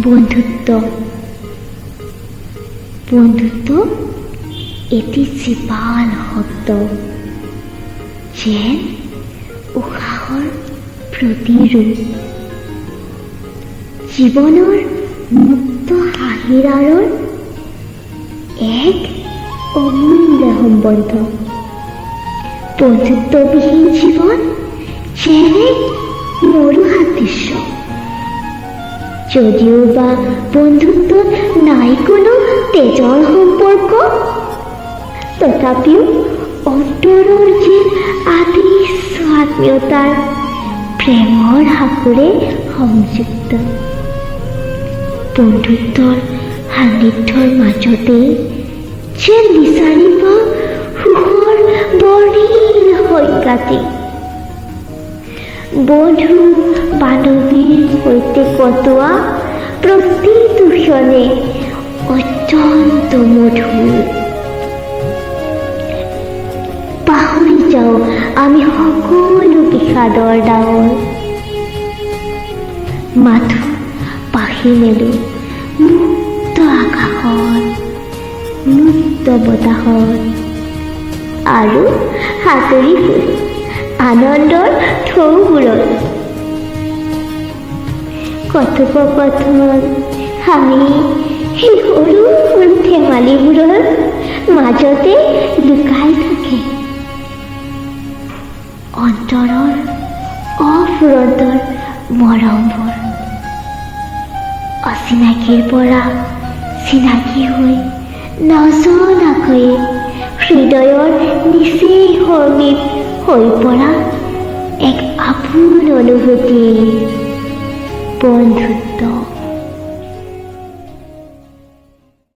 বন্ধুত্ব বন্ধুত্ব এটি জীৱাল শব্দ, যেন উশাহৰ প্ৰতিৰূপ। জীৱনৰ মুক্ত হাঁহিৰ আঁৰৰ এক অমূল্য সম্বন্ধ। বন্ধুত্ববিহীন জীৱন যেন এক মৰুসাদৃশ্য। যদিও বা বন্ধুত্বত নাই কোনো তেজৰ সম্পৰ্ক, তথাপিও অন্তৰৰ যেন আদৃশ্য আত্মীয়তাৰ প্ৰেমৰ সাঁকোৰে সংযুক্ত। বন্ধুত্বৰ সান্নিধ্যৰ মাজতেই যেন বিচাৰি পাওঁ সুখৰ বৰ্ণিল সংগাতি। বন্ধু বান্ধৱীৰ সৈতে কটোৱা প্ৰতিটো ক্ষণে অত্যন্ত মধুৰ। পাহৰি যাওঁ আমি সকলো বিষাদৰ ডাৱৰ। মাথো পাখি মেলো মুক্ত আকাশত, মুক্ত বতাহত, আৰু সাঁতুৰি ফুৰো আনন্দৰ ঢৌবোৰত। কথোপকথন আমি সেই সৰু সৰু ধেমালিবোৰৰ মাজতে লুকাই থাকে অন্তৰৰ অফুৰন্তৰ মৰমবোৰ। অচিনাকিৰ পৰা চিনাকি হৈ নজনাকৈয়ে হৃদয়ৰ নিচেই সমীপ হৈ পৰা এক আপোন অনুভূতি বন্ধুত্ব।